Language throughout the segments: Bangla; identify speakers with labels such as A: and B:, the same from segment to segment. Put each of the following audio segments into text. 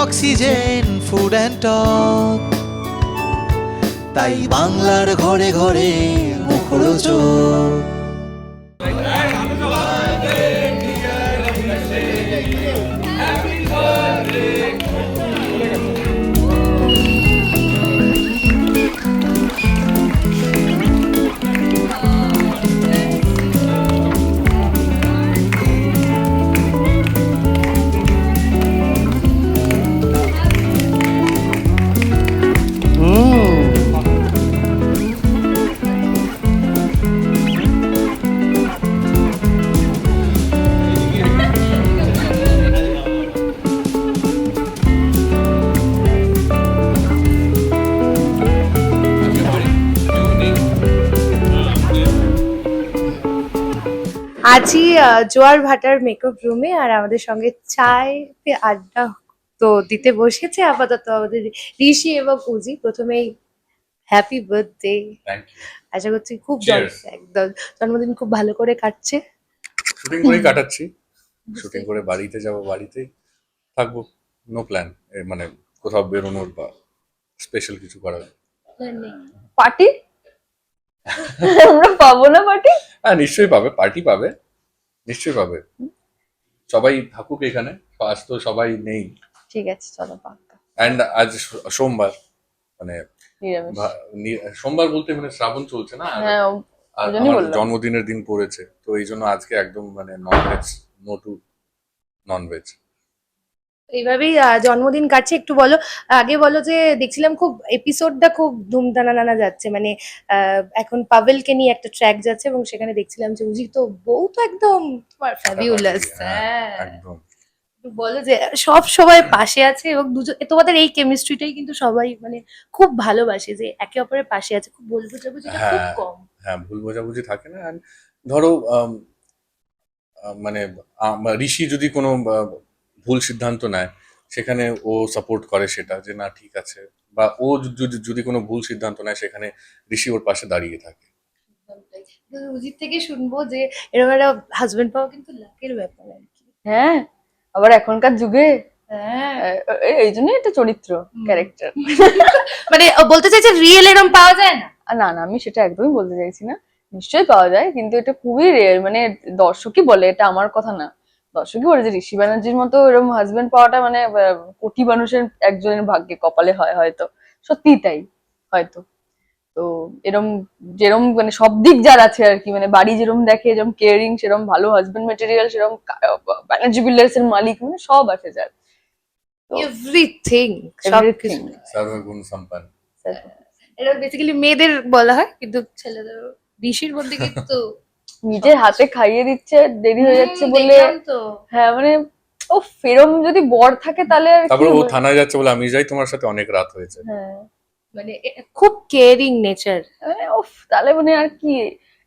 A: অক্সিজেন ফুড অ্যান্ড টক, তাই বাংলার ঘরে ঘরে মুখরোচক।
B: আজই জোয়ার ভাটার মেকআপ রুমে আর আমাদের সঙ্গে চায়তে আড্ডা তো দিতে বসেছে আপাতত আমাদের ঋষি এবং উজি। প্রথমেই হ্যাপি বার্থডে,
C: থ্যাংক ইউ।
B: আশা করছি খুব
C: Cheers.
B: একদম জন্মদিন খুব ভালো করে কাটছে।
C: শুটিং করেই কাটাচ্ছি, শুটিং করে বাড়িতে যাব, বাড়িতেই থাকবো। নো প্ল্যান, মানে কোথাও বেরোনোর বা স্পেশাল কিছু করার।
D: পার্টি আমরা পাবো না পার্টি?
C: হ্যাঁ নিশ্চয়ই পাবে, পার্টি পাবে, নিশ্চয়ই পাবে। সবাই থাকুক এখানে, আজ তো সবাই নেই।
D: ঠিক আছে চলো পাক্কা।
C: অ্যান্ড আজ সোমবার, মানে
D: নিরামিষ।
C: সোমবার বলতে মানে শ্রাবণ চলছে না, আর
D: হ্যাঁ
C: আর
D: ওই জন্যই
C: আমার
D: বললাম।
C: জন্মদিনের দিন পড়েছে, তো এই জন্য আজকে একদম মানে ননভেজ, নো টু ননভেজ।
B: এইভাবেই জন্মদিন কাটছে। একটু বলো, আগে বলো যে দেখছিলাম খুব এপিসোডটা খুব ধুমধানানা যাচ্ছে, মানে এখন পাভেলকে নিয়ে একটা ট্র্যাক যাচ্ছে এবং সেখানে দেখছিলাম যে উজি তো বউ তো একদম তোমার ফ্যাবিউলাস। হ্যাঁ,
C: একদম।
B: একটু বলো যে সব সবাই পাশে আছে এবং দুজন তোমাদের এই কেমিস্ট্রিটাই কিন্তু সবাই মানে খুব ভালোবাসে যে একে অপরের পাশে আছে, খুব বলবো যাবো যেটা খুব
C: হ্যাঁ
B: কম।
C: হ্যাঁ, ভুল বোঝাবুঝি থাকে না। And ধরো মানে ঋষি যদি কোনো ভুল সিদ্ধান্ত নেয়, সেখানে ও সাপোর্ট করে সেটা, যে না ঠিক আছে, বা ও যদি যদি কোনো ভুল সিদ্ধান্ত নেয় সেখানে ঋষি ওর পাশে দাঁড়িয়ে থাকে।
B: উজির থেকে শুনবো যে এরকম একটা হাজবেন্ড পাওয়া কিন্তু লাকের ব্যাপার আর কি।
D: হ্যাঁ আবার এখনকার যুগে
B: হ্যাঁ,
D: এই জন্যই একটা চরিত্র ক্যারেক্টার।
B: মানে ও বলতে চাইছে রিয়েল এরকম পাওয়া যায় না।
D: না না আমি সেটা একদমই বলতে চাইছি না, নিশ্চয়ই পাওয়া যায়, কিন্তু এটা খুবই রেয়ার। মানে দর্শকই বলে, এটা আমার কথা না, দর্শকই বলে যে ঋষি ব্যানার্জির মতো এরকম হাজবেন্ড পাওয়াটা মানে কোটি মানুষের একজনের ভাগ্যে কপালে হয় হয়তো, সত্যিই তাই হয়তো। তো এরম যেরম মানে সব দিক যার আছে আর কি, মানে বাড়ি যেরম দেখে, যেরম কেয়ারিং, সেরম ভালো হাজবেন্ড ম্যাটেরিয়াল, সেরম ব্যানার্জি বিল্ডার্স এর মালিক, মানে সব আছে যার। তো
B: এভরিথিং,
D: এভরিথিং।
C: সর্বগুণ সম্পন্ন।
B: এটা বেসিক্যালি মেয়েদের বলা হয়, কিন্তু ছেলেদের ঋষির মধ্যে কিন্তু
D: নিজের হাতে খাইয়ে দিচ্ছে, দেরি হয়ে যাচ্ছে বলে।
B: দেখলাম তো।
D: হ্যাঁ মানে ও ফেরম যদি বর থাকে তাহলে আর কি
C: তারপরে ও
D: হবে?
C: থানায় যাচ্ছে বলে আমি যাই, তোমার সাথে অনেক রাত হয়েছে।
D: হ্যাঁ
B: মানে খুব কেয়ারিং নেচার।
D: ওফ, তাহলে মানে আর কি।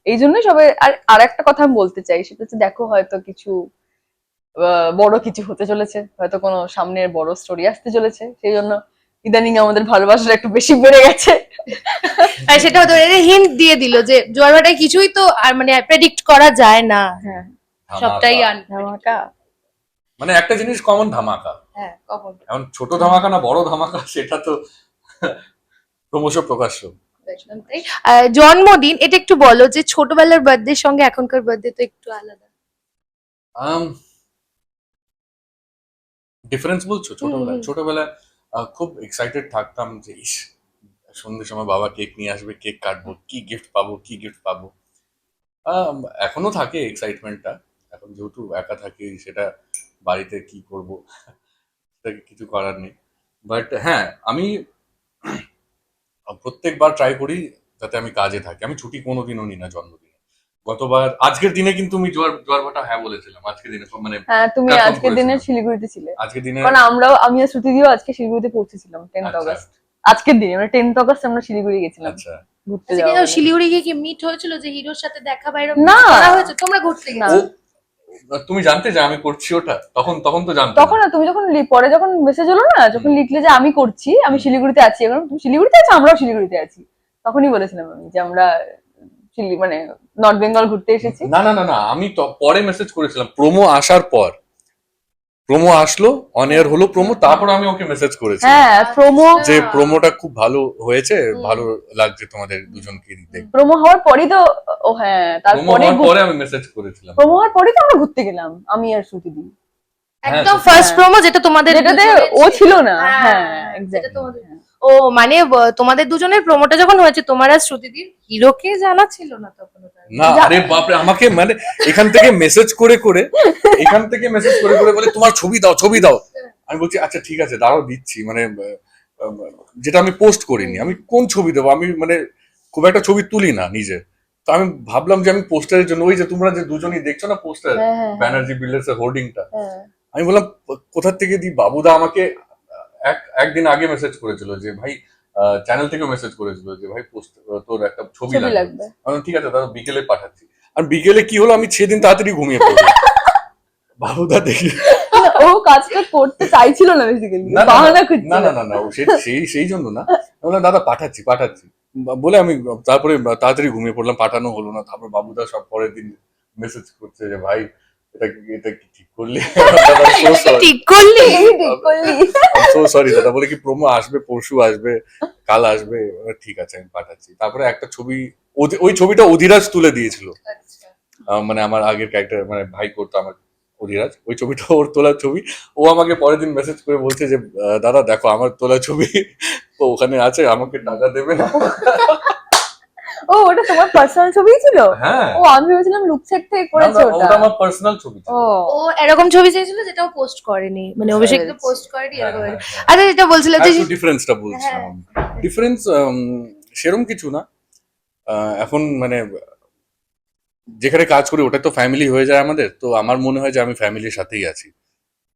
D: এই জন্যই সবাই। আর আর একটা কথা আমি বলতে চাই, সেটা হচ্ছে দেখো হয়তো কিছু বড় কিছু হতে চলেছে, হয়তো কোনো সামনের বড় স্টোরি আসতে চলেছে, সেই জন্য ইদানিং আমাদের ভালোবাসাটা একটু বেশি বেড়ে গেছে।
B: আর সেটা হতো হিন্ট দিয়ে দিল যে জোয়ার ভাটায় কিছুই তো আর মানে প্রেডিক্ট করা যায় না,
D: হ্যাঁ
B: সবটাই
D: ধামাকা।
C: মানে একটা জিনিস কমন, ধামাকা।
B: হ্যাঁ কখন
C: এখন ছোট ধামাকা না বড় ধামাকা, সেটা তো ক্রমশ প্রকাশ্য।
B: একদম তাই। জন্মদিন এটা একটু বলো যে ছোটবেলার বার্থডের সঙ্গে এখনকার বার্থডে তো একটু আলাদা।
C: ডিফারেন্স বলছো? ছোটবেলায়
B: হুম।
C: ছোটবেলায় খুব এক্সাইটেড থাকতাম যে ইস, সন্ধ্যের সময় বাবা কেক নিয়ে আসবে, কেক কাটবো, কি গিফট পাবো, কি গিফট পাবো। এখনো থাকে এক্সাইটমেন্টটা, এখন যেহেতু একা থাকি, সেটা বাড়িতে কি করব সেটা কিছু করার নেই। বাট হ্যাঁ, আমি প্রত্যেকবার ট্রাই করি যাতে আমি কাজে থাকি, আমি ছুটি কোনোদিনও নিই না জন্মদিনে। গতবার আজকের দিনে কিন্তু আমি জোয়ার জোয়ার ভাটা হ্যাঁ বলেছিলাম, আজকের দিনে মানে
D: হ্যাঁ তুমি
C: confirm
D: আজকের দিনে
C: করেছিলাম।
D: শিলিগুড়িতে ছিলে,
C: আজকের দিনে
D: কারণ আমরাও, আমি আর শ্রুতি দিও আজকে শিলিগুড়িতে পৌঁছেছিলাম 10th
C: আচ্ছা
D: অগস্ট। আজকের দিনে মানে 10th অগস্ট আমরা শিলিগুড়ি গেছিলাম
C: আচ্ছা।
D: ঘুরতে
B: আচ্ছা,
D: যাওয়া
B: কি
D: বলে।
B: শিলিগুড়ি গিয়ে কি মিট হয়েছিল যে হিরোর সাথে দেখা বা এরকম
D: না।
B: কিছু করা হয়েছে? তোমরা ঘুরতে
D: না।
B: গেছো?
C: তুমি জানতে যে আমি করছি ওটা? তখন তখন তো জানতে
D: তখন না, তুমি যখন পরে যখন মেসেজ হলো না, যখন লিখলে যে আমি করছি, আমি শিলিগুড়িতে আছি, এখন তুমি শিলিগুড়িতে আছো, আমরাও শিলিগুড়িতে আছি, তখনই বলেছিলাম আমি যে আমরা মানে নর্থ বেঙ্গল ঘুরতে এসেছি।
C: না না না না, আমি তো পরে মেসেজ করেছিলাম প্রোমো আসার পর। প্রোমো আসলো, অন এয়ার হলো প্রোমো, তারপর আমি ওকে মেসেজ করেছি
D: হ্যাঁ প্রোমো
C: যে প্রোমোটা খুব ভালো হয়েছে, ভালো লাগছে তোমাদের দুজনকে দেখতে।
D: প্রোমো হওয়ার পরই তো, ও হ্যাঁ
C: প্রোমো
D: তারপরে
C: হওয়ার পরে আমি মেসেজ করেছিলাম।
D: প্রোমো হওয়ার পরেই তো আমরা ঘুরতে গেলাম আমি আর শ্রুতি দি,
B: একদম
C: সত্যি।
B: ফার্স্ট
D: হ্যাঁ।
B: প্রোমো যেটা তোমাদের
D: যেটাতে
B: দুজনের
D: ও ছিল না।
B: হ্যাঁ,
D: হ্যাঁ
B: যেটা
D: exactly,
B: তোমাদের
D: হ্যাঁ।
B: ও মানে তোমাদের দুজনের প্রোমোটা যখন হয়েছে তোমার আর শ্রুতিদির, হিরোকে জানা ছিল না তখন ওটা।
C: না আরে বাপরে, আমাকে মানে এখান থেকে মেসেজ করে করে বলে তোমার ছবি দাও ছবি দাও। আমি বলছি আচ্ছা ঠিক আছে দাঁড়াও দিচ্ছি, মানে যেটা আমি পোস্ট করিনি, আমি কোন ছবি দেবো, আমি মানে খুব একটা ছবি তুলি না নিজে। তো আমি ভাবলাম যে আমি পোস্টারের জন্য, ওই যে তোমরা যে দুজনই দেখছো না পোস্টার,
D: হ্যাঁ, হ্যাঁ,
C: ব্যানার্জি বিল্ডার্স এর হোর্ডিংটা,
D: হ্যাঁ।
C: আমি বললাম কোথা থেকে দিই। বাবুদা আমাকে একদিন আগে মেসেজ করেছিল যে ভাই, চ্যানেল থেকে মেসেজ করেছিল যে ভাই পোস্ট তোর একটা ছবি
D: ছবি
C: লাগবে।
D: লাগবে।
C: আমি বললাম, ঠিক আছে দাদা বিকেলে পাঠাচ্ছি। আর বিকেলে কি হলো, আমি সেদিন তাড়াতাড়ি ঘুমিয়ে পড়লাম। বাবুদা দেখি
D: ও কাজটা করতে চাইছিল না বেসিক্যালি,
C: না, না,
D: বাহানা
C: না,
D: খুঁজছিল।
C: না না না না ও সেই জন্য না। আমি বললাম দাদা পাঠাচ্ছি বলে আমি তারপরে তাড়াতাড়ি ঘুমিয়ে পড়লাম, পাঠানো হলো না। তারপর বাবুদা সব পরের দিন মেসেজ করছে যে ভাই এটা কি ঠিক করলি?
B: ঠিক করলি?
D: ঠিক করলি।
C: সো সরি দাদা, বলে কি প্রোমো আসবে, পরশু আসবে, কাল আসবে। ঠিক আছে আমি পাঠাচ্ছি। তারপরে একটা ছবি, ওই ছবিটা অধিরাজ তুলে দিয়েছিল। মানে আমার আগের ক্যারেক্টার, মানে ভাই করতো আমার অধিরাজ, ওই ছবিটা ওর তোলা ছবি। ও আমাকে পরের দিন মেসেজ করে বলছে যে দাদা দেখো আমার তোলা ছবি তো ওখানে আছে, আমাকে টাকা দেবে না?
D: ও ওটা তোমার পার্সোনাল ছবি ছিল?
C: হ্যাঁ,
D: ও আমি ভেবেছিলাম লুকসেট থেকে
C: না,
D: করেছে
C: না,
D: ওটা।
C: ওটা আমার পার্সোনাল ছবি ছিল।
D: ও
B: ও এরকম ছবি চেয়েছিল যেটা ও পোস্ট করেনি, মানে অভিষেক তো পোস্ট করেনি
C: হ্যাঁ,
B: এরকম।
C: হ্যাঁ, হ্যাঁ।
B: আচ্ছা যেটা বলছিল যে
C: একটু ডিফারেন্সটা বলছিলাম
B: হ্যাঁ।
C: আমি। ডিফারেন্স সেরকম কিছু না। এখন মানে যেখানে কাজ করি ওটা তো ফ্যামিলি হয়ে যায় আমাদের, তো আমার মনে হয় যে আমি ফ্যামিলির সাথেই আছি,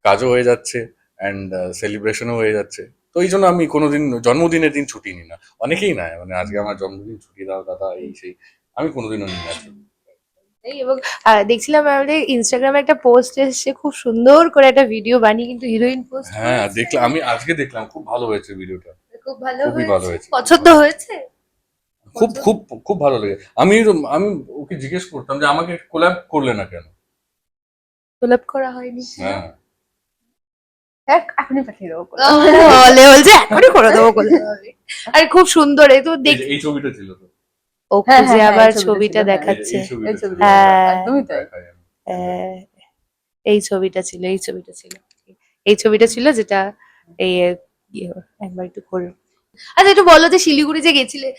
C: কাজও হয়ে যাচ্ছে অ্যান্ড সেলিব্রেশনও হয়ে যাচ্ছে। তো এই জন্য আমি কোনোদিন জন্মদিনের দিন ছুটি নিই না। অনেকেই নেয়, মানে আজকে আমার জন্মদিন ছুটি দাও দাদা এই সেই, আমি কোনোদিনও নিই না ছুটি।
B: এবং দেখছিলাম আমাদের ইনস্টাগ্রামে একটা পোস্ট এসেছে, খুব সুন্দর করে একটা ভিডিও বানিয়ে কিন্তু হিরোইন পোস্ট
C: হ্যাঁ দেখলাম, আমি আজকে দেখলাম, খুব ভালো হয়েছে ভিডিওটা,
B: খুব ভালো
C: খুবই ভালো
B: হয়েছে,
C: হয়েছে।
B: পছন্দ হয়েছে।
C: খুব খুব খুব ভালো লেগে। আমি আমি ওকে জিজ্ঞেস করতাম যে আমাকে কোল্যাব করলে না কেন?
B: কোলাপ করা হয়নি।
C: হ্যাঁ
D: এখনই পাঠিয়ে দেবো।
B: বলে বলছে এখনই করে দেবো কোলাপ। আরে খুব সুন্দর, এই তো দেখ
C: এই ছবিটা ছিল তো।
B: ও
D: হ্যাঁ,
B: খুঁজে
D: হ্যাঁ,
B: আবার
D: এই ছবিটা
B: ছবিটা
D: ছিল, হ্যাঁ।
B: দেখাচ্ছে।
C: এই ছবিটা
D: এই
C: ছিল।
D: ছবিটা
B: হ্যাঁ।
D: একদমই তাই।
C: দেখাই আমি।
B: এই ছবিটা ছিল, এই ছবিটা ছিল যেটা এই একবার একটু করে। আচ্ছা একটু বলো যে শিলিগুড়ি যে গেছিলে,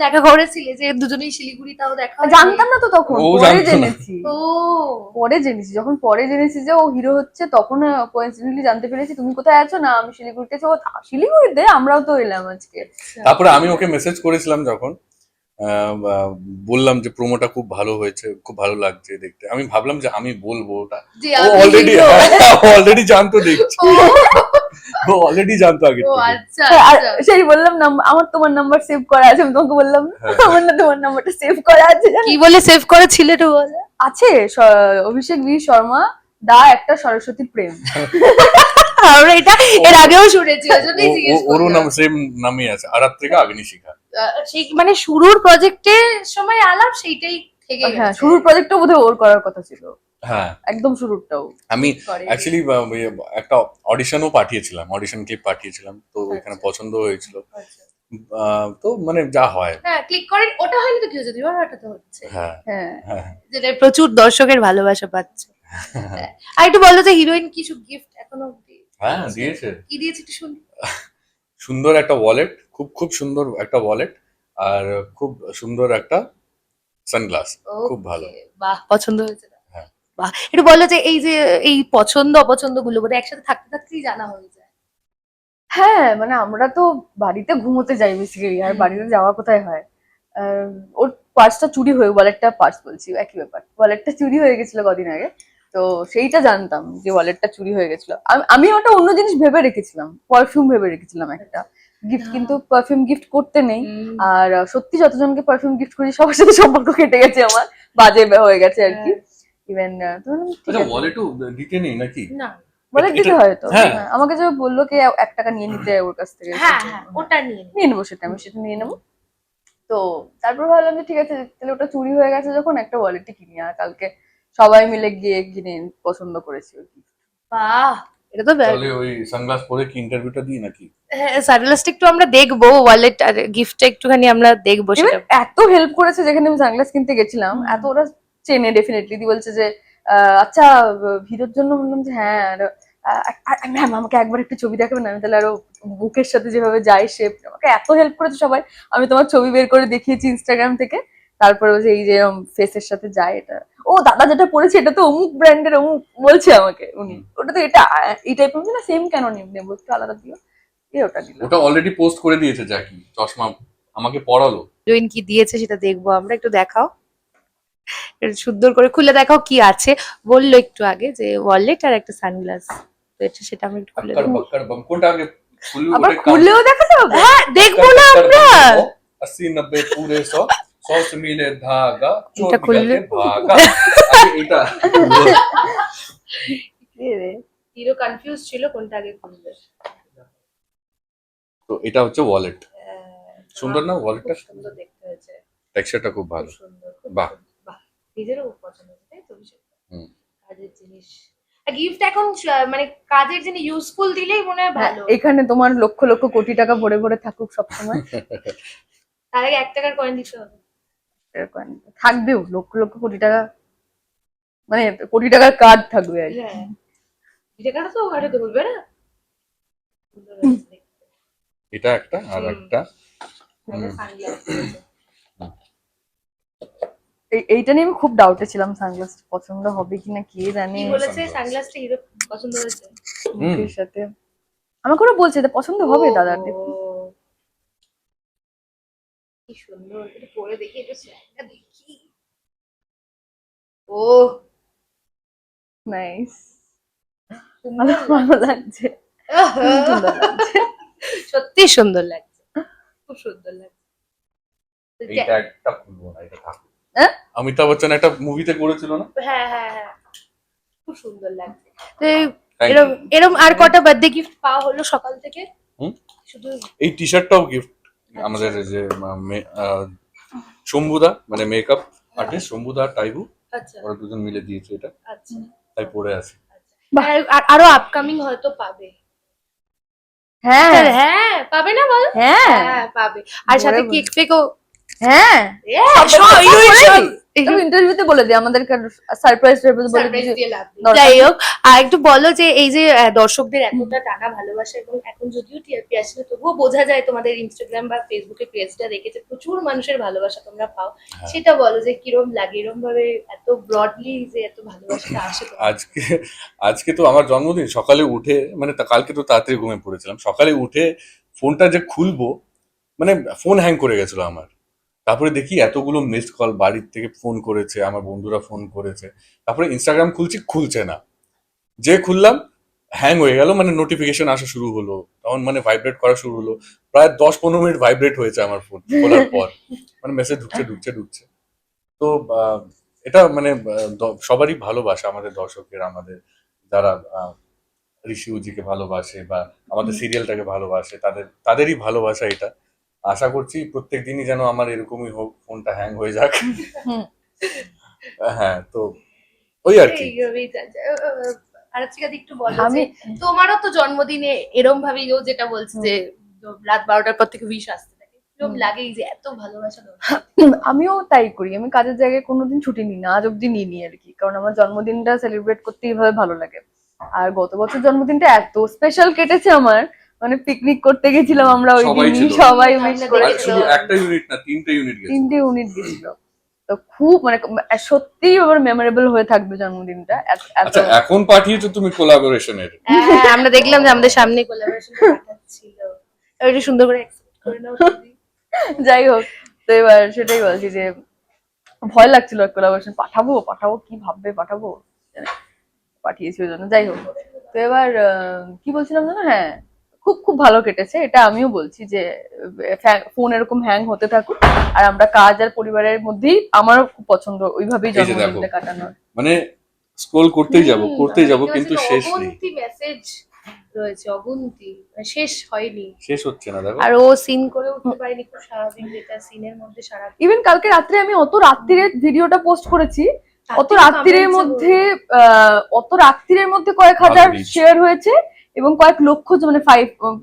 B: দেখা করেছিলে যে দুজনেই শিলিগুড়ি, তাও দেখা হয়নি?
D: জানতাম না তো তখন,
C: ও
D: পরে
C: জানতো না।
D: জেনেছি।
B: ও
D: পরে জেনেছি, যখন পরে জেনেছি যে ও হিরো হচ্ছে, তখন কোইন্সিডেন্টলি জানতে পেরেছি তুমি কোথায় আছো, না আমি শিলিগুড়িতে আছি। ও শিলিগুড়িতে, আমরাও তো এলাম আজকে।
C: তারপরে আমি ওকে মেসেজ করেছিলাম যখন, বললাম যে প্রোমোটা খুব ভালো হয়েছে, খুব ভালো লাগছে দেখতে। আমি ভাবলাম যে আমি বলবো ওটা,
B: যে
C: ও
B: আমি
C: অলরেডি
B: hero।
C: অলরেডি জানতো দেখছি, ও অলরেডি জানতো আগে
B: ও
C: থেকে।
B: আচ্ছা
D: আর
B: আচ্ছা।
D: সেই বললাম আমার তোমার নাম্বার সেভ করা আছে, আমি তোমাকে বললাম
C: হ্যাঁ।
D: আমার না তোমার নাম্বারটা সেভ করা আছে।
B: কি বলে সেভ করে ছিল একটু বলো।
D: আছে অভিষেক বি শর্মা দা একটা সরস্বতী প্রেম।
B: আমরা এটা এর আগেও শুনেছি, ওই জন্যই জিজ্ঞেস
C: ওরও
B: করলাম।
C: নাম সেম নামই আছে, আরাত্রিকা আগ্নিশিখা।
B: সেই মানে শুরুর প্রজেক্টের সময় আলাপ সেইটাই থেকে
D: হ্যাঁ
B: গেছে।
D: শুরুর প্রজেক্টটা বোধহয় ওর করার কথা ছিল,
C: হ্যাঁ
D: একদম শুরুরটাও।
C: আমি
B: করে।
C: অ্যাকচুয়ালি একটা অডিশনও পাঠিয়েছিলাম, অডিশন ক্লিপ পাঠিয়েছিলাম, তো এখানে পছন্দ হয়েছিল।
B: আচ্ছা।
C: তো মানে যা হয়।
B: হ্যাঁ ক্লিক করেন, ওটা হয়নি তো কি হয়েছে, দুবার ওটা তো হচ্ছে,
C: হ্যাঁ
D: হ্যাঁ
C: হ্যাঁ
B: যেটা প্রচুর দর্শকের ভালোবাসা পাচ্ছে। আর একটু বলো যে হিরোইন কিছু গিফট এখনো অব্দি
C: হ্যাঁ দিয়েছে।
B: কি দিয়েছে একটু শুনি।
C: সুন্দর একটা ওয়ালেট, খুব সুন্দর একটা ওয়ালেট, আর খুব সুন্দর একটা সানগ্লাস, খুব ভালো।
B: Okay, বাহ পছন্দ হয়েছে না?
C: হ্যাঁ।
B: বাহ একটু বলো যে এই যে এই পছন্দ অপছন্দ গুলো বোধহয় একসাথে থাকতে থাকতেই জানা হয়ে যায়।
D: হ্যাঁ মানে আমরা তো বাড়িতে ঘুমোতে যাই বেসিক্যালি, আর বাড়িতে যাওয়া কোথায় হয়। ওর পার্সটা চুরি হয়ে, ওয়ালেটটা পার্স বলছি একই ব্যাপার, ওয়ালেটটা চুরি হয়ে গেছিল কদিন আগে। তো সেইটা জানতাম যে ওয়ালেটটা চুরি হয়ে গেছিল। আমি ওটা অন্য জিনিস ভেবে রেখেছিলাম, পারফিউম ভেবে রেখেছিলাম একটা গিফট, কিন্তু পারফিউম গিফট করতে নেই। আর সত্যি যতজনকে পারফিউম গিফট করি সবার সাথে সম্পর্ক কেটে গেছে আমার, বাজে হয়ে গেছে আর কি। ইভেন
C: আচ্ছা ওয়ালেটও দিতে নেই নাকি?
B: না
D: ওয়ালেট দিতে
C: এটা-
D: হয় তো।
C: হ্যাঁ।
D: হ্যাঁ, আমাকে যে বললো কি 1 টাকা নিয়ে নিতে ওর কাছ থেকে,
B: হ্যাঁ হ্যাঁ ওটা নিয়ে নিই।
D: নিয়ে নেবো সেটা, আমি সেটা নিয়ে নেবো। তো তারপর ভাবলাম যে ঠিক আছে, তাহলে ওটা চুরি হয়ে গেছে যখন একটা ওয়ালেটই কিনি। আর কালকে সবাই মিলে গিয়ে কিনে পছন্দ করেছি আর কি।
B: বাহ এটা তো
C: তাহলে ওই সানগ্লাস পরে কি ইন্টারভিউটা দিই নাকি?
B: সানগ্লাসটা একটু আমরা দেখবো, ওয়ালেট আর গিফটটা একটুখানি আমরা দেখবো
D: এবার
B: সেটা।
D: এত হেল্প করেছে, যেখানে আমি সানগ্লাস কিনতে গেছিলাম এত ওরা চেনে ডেফিনেটলি। দি বলছে যে আচ্ছা ভিডিওর জন্য, বললাম যে হ্যাঁ, ম্যাম আমাকে একবার একটু ছবি দেখাবেন। আমি তাহলে আরো বুকের সাথে যেভাবে যায় শেপ, আমাকে এত হেল্প করেছে সবাই। আমি তোমার ছবি বের করে দেখিয়েছি ইনস্টাগ্রাম থেকে। তারপরে বলছে এই যে ফেসের সাথে যায় এটা, ও দাদা যেটা পরেছে এটা তো অমুক ব্র্যান্ডের, অমুক বলছে আমাকে উনি, ওটা তো এটা এই টাইপের না, সেম কেন নেবো, একটু আলাদা দিও। ওটা দিল।
C: ওটা অলরেডি পোস্ট করে দিয়েছে জ্যাকি, চশমা আমাকে পরালো।
B: হিরোইন কি দিয়েছে সেটা দেখবো আমরা, একটু দেখাও, একটু সুন্দর করে খুলে দেখাও কি আছে। বললো একটু আগে যে ওয়ালেট আর একটা সানগ্লাস, তো এটা সেটা আমি একটু খুলে
C: আক্কার
B: দেবো।
C: বাক্কার বাম, কোনটা আগে খুলবো?
D: আবার
C: ওটা
D: খুললেও দেখাতে হবে।
B: হ্যাঁ দেখবো না আমরা।
C: 80 90 পুরে 100 से मिले धागा चोर
B: এটা
C: निकल
B: খুললে
C: के भागा। আগে এটা
B: হিরো কনফিউজ ছিল কোনটা আগে খুলবে।
C: তো এটা হচ্ছে ওয়ালেট। সুন্দর না ওয়ালেটটা?
B: খুব সুন্দর দেখতে হয়েছে,
C: টেক্সচারটা খুব ভালো।
B: খুব সুন্দর, খুব
C: বাহ।
B: সুন্দর। বাহ, নিজেরও খুব পছন্দ হয়েছে, তাই তো?
C: হুম।
B: কাজের জিনিস, গিফট এখন মানে কাজের জিনিস ইউজফুল দিলেই মনে হয়
D: হ্যাঁ,
B: ভালো।
D: এখানে তোমার লক্ষ লক্ষ কোটি টাকা ভরে ভরে থাকুক সবসময়।
B: তার আগে 1 টাকার কয়েন দিতে হবে।
D: এরকম থাকবেও লক্ষ লক্ষ কোটি টাকা, মানে কোটি টাকার কার্ড থাকবে আর কি।
B: হ্যাঁ, টাকাটা তো ঘরে ধরবে না। সুন্দর হয়েছে দেখতে।
C: এটা একটা আর একটা
B: একটা sunglass দিয়েছে।
D: এইটা নিয়ে আমি খুব ডাউটে ছিলাম, সানগ্লাস পছন্দ হবে কিনা কে জানে।
B: কি বলেছে
C: Sunglass।
B: সানগ্লাসটা হিরো পছন্দ হয়েছে?
D: মুখের সাথে আমাকে ওরা বলছে এটা পছন্দ হবে দাদার, দেখুন।
B: ও, কি সুন্দর, এটা পরে দেখি, এটা স্যারটা দেখি। ও
D: নাইস,
B: সুন্দর
D: ভালো লাগছে, খুব সুন্দর লাগছে।
B: সত্যি সুন্দর লাগছে, খুব সুন্দর লাগছে। তো
C: এইটা একটা খুলবো না, এটা থাকবে।
D: হ্যাঁ?
C: অমিতাভ বচ্চন একটা মুভিতে করেছিল না?
B: হ্যাঁ হ্যাঁ হ্যাঁ, খুব সুন্দর লাগছে। তো
C: Thank
B: এরম
C: you.
B: এরম আর কটা বার্থডে গিফট পাওয়া হলো সকাল থেকে?
C: হুম?
B: শুধু
C: এই টি শার্টটাও গিফট আমাদের যে শম্ভুদা, মানে মেকআপ আর্টিস্ট শম্ভুদা আর টাইবু,
B: আচ্ছা
C: ওরা দুজন মিলে দিয়েছে এটা,
B: আচ্ছা।
C: তাই পরে আছে।
D: বাহ।
B: আর আরো আপকামিং হয়তো পাবে।
D: হ্যাঁ
B: হ্যাঁ পাবে না বল?
D: হ্যাঁ
B: হ্যাঁ পাবে। আর সাথে
D: বলে
B: কেক ফেকও।
D: হ্যাঁ, ইন্টারভিউতে বলে দিই আমাদের সারপ্রাইজ বলে দিই যে দরকার
B: যাই
D: নেই।
B: হোক, আর একটু বলো যে এই যে দর্শকদের এতটা টানা ভালোবাসা, এবং এখন যদিও টিআরপি আসলে তবুও বোঝা যায় তোমাদের ইনস্টাগ্রাম বা ফেসবুকের পেজটা দেখেছে প্রচুর মানুষের ভালোবাসা তোমরা পাও, সেটা বলো যে কিরম লাগে এরম ভাবে এত ব্রডলি যে এত ভালোবাসাটা আসে তোমার?
C: আজকে আজকে তো আমার জন্মদিন, সকালে উঠে মানে কালকে তো তাড়াতাড়ি ঘুমে পড়েছিলাম, সকালে উঠে ফোনটা যে খুলবো, মানে ফোন হ্যাং করে গেছিল আমার। তারপরে দেখি এতগুলো মিসড কল, বাড়ির থেকে ফোন করেছে, আমার বন্ধুরা ফোন করেছে। তারপরে ইনস্টাগ্রাম খুলছি, খুলছে না। যে খুললাম হ্যাং হয়ে গেল, মানে নোটিফিকেশন আসা শুরু হলো, তখন মানে ভাইব্রেট করা শুরু হলো। প্রায় 10-15 মিনিট ভাইব্রেট হয়েছে আমার ফোন খোলার পর, মানে মেসেজ ঢুকছে। তো এটা মানে সবারই ভালোবাসা, আমাদের দর্শকের, আমাদের যারা ঋষি উজিকে ভালোবাসে বা আমাদের সিরিয়ালটাকে ভালোবাসে, তাদেরই ভালোবাসা এটা। আশা করছি প্রত্যেক দিনই যেন আমার এরকমই হোক, ফোনটা হ্যাং হয়ে যাক। হ্যাঁ, তো ওই আর কি।
B: এইভাবেই যাচ্ছে। আরচিকা দি একটু বলো
D: আমি
B: যে তোমারও তো জন্মদিনে এরম ভাবে ও যেটা বলছে যে রাত 12টার পর থেকে উইশ আসতে থাকে, এরকম লাগে যে এত ভালোবাসা দরকার।
D: আমিও তাই করি, আমি কাজের জায়গায় কোনোদিন ছুটি নিই না, আজ অব্দি নিইনি আর কি, কারণ আমার জন্মদিনটা সেলিব্রেট করতে এইভাবে ভালো লাগে। আর গত বছর জন্মদিনটা এত স্পেশাল কেটেছে আমার, মানে পিকনিক করতে গেছিলাম আমরা ওই
C: সবাই
D: দিনই,
C: ছিল।
D: সবাই
B: আমরা
D: মিস
C: আর
D: করে
B: দেখেছি।
C: শুধু একটা ইউনিট না, 3টে ইউনিট গেছে।
D: 3টে ইউনিট গেছিল। তো খুব মানে সত্যিই আবার মেমোরেবল হয়ে থাকবে জন্মদিনটা।
C: আচ্ছা, এখন পাঠিয়েছো তুমি কোলাবোরেশনের?
B: হ্যাঁ, আমরা দেখলাম যে আমাদের সামনে কোলাবোরেশন পাঠাচ্ছিল, এটা সুন্দর করে অ্যাকসেপ্ট করে নাও দিদি।
D: যাই হোক, তো এবার সেটাই বলছি যে ভয় লাগছিল কোলাবোরেশন পাঠাবো কি ভাববে, পাঠিয়েছি ওই জন্য। যাই হোক, তো এবার কি বলছিলাম জানো, হ্যাঁ খুব খুব ভালো কেটেছে, এটা আমিও বলছি যে ফোন এরকম হ্যাং হতে থাকুক, আর আমরা কাজ আর পরিবারের মধ্যেই, আমারও খুব পছন্দ ওইভাবেই
C: এই যে দেখো,
D: জন্মদিনটা কাটানোর।
C: মানে স্ক্রোল করতেই যাব কিন্তু শেষ নেই,
B: অগুন্তি মেসেজ রয়েছে, অগুন্তি, শেষ হয়নি।
C: শেষ হচ্ছে না। দেখো,
B: আর ও সিন করে উঠতে পারেনি, খুব স্বাভাবিক, যেটা সিনের মধ্যে সারা।
D: ইভেন কালকে রাত্রে আমি অত রাত্রিরে ভিডিওটা পোস্ট করেছি, অত রাত্রির মধ্যে কয়েক হাজার
C: ভালো reach।
D: শেয়ার হয়েছে এবং কয়েক লক্ষ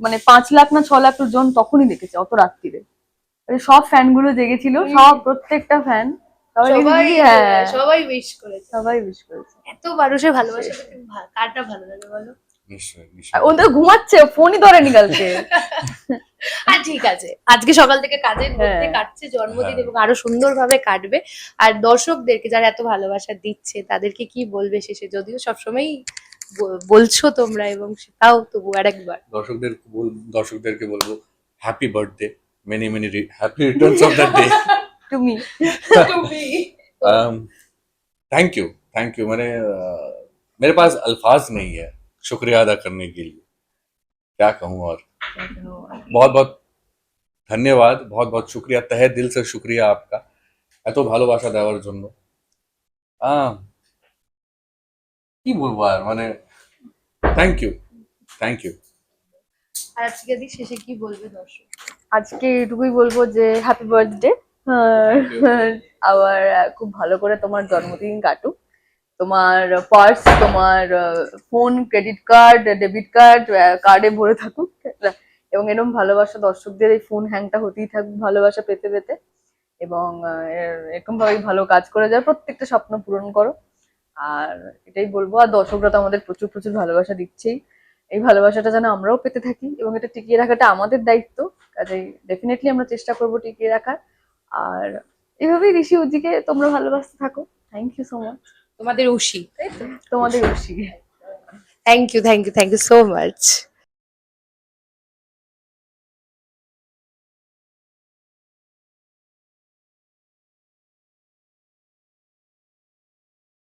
D: মানে 5 লাখ না 6 লাখ জন তখনই দেখেছে অত রাত্রিরে। মানে সব ফ্যান গুলো জেগেছিল, সব প্রত্যেকটা ফ্যান
B: সবাই
D: হ্যাঁ
B: সবাই উইশ করেছে।
D: সবাই উইশ করেছে।
B: এত মানুষের ভালোবাসা পেতে কারটা ভালো লাগে বলো?
C: নিশ্চয়ই
D: আর
C: নিশ্চয়ই।
D: ওদের ঘুমাচ্ছে, ফোনই ধরেনি কালকে।
B: আর ঠিক আছে, আজকে সকাল থেকে কাজের মধ্যে
D: হ্যাঁ।
B: কাটছে জন্মদিন
C: হ্যাঁ।
B: এবং আরো সুন্দরভাবে কাটবে। আর দর্শকদেরকে যারা এত ভালোবাসা দিচ্ছে তাদেরকে কি বলবে শেষে? যদিও সবসময়ই বলছো তোমরা, এবং তাও তবু আরেকবার।
C: দর্শকদেরকে বলবো happy birthday, many many happy Returns of the day.
D: তুমি
C: थैंक यू मैंने मेरे पास अल्फाज नहीं है शुक्रिया अदा करने के लिए, क्या कहूँ। और बहुत बहुत ধন্যবাদ, बहुत बहुत शुक्रिया, तहे दिल से शुक्रिया आपका এত ভালোবাসা দেওয়ার জন্য। আহ, কি বলবো আর, মানে থ্যাংক ইউ।
B: আর আজকে শেষে কি বলবে দর্শক?
D: আজকে এটুকুই বলবো যে হ্যাপি বার্থডে, আবার খুব ভালো করে তোমার জন্মদিন কাটুক। তোমার পার্স, তোমার phone, credit card, debit card, কার্ডে ভরে থাকুক এবং এরকম ভালোবাসা দর্শকদের এই ফোন হ্যাংটা হতেই থাকুক ভালোবাসা পেতে পেতে, এবং এরকম ভাবেই ভালো কাজ করে যাও, প্রত্যেকটা স্বপ্ন পূরণ করো। আর এটাই বলবো। আর দর্শকরা তো আমাদের প্রচুর প্রচুর ভালোবাসা দিচ্ছেই, এই ভালোবাসাটা যেন আমরাও পেতে থাকি এবং এটা টিকিয়ে রাখাটা আমাদের দায়িত্ব। কাজেই ডেফিনেটলি আমরা চেষ্টা করবো টিকিয়ে রাখার। আর এভাবেই ঋষি উজিকে তোমরা ভালোবাসতে থাকো। Thank you so much.
B: তোমাদের উশি, তাই তো?
D: তোমাদের Rishi.
B: Thank you so much.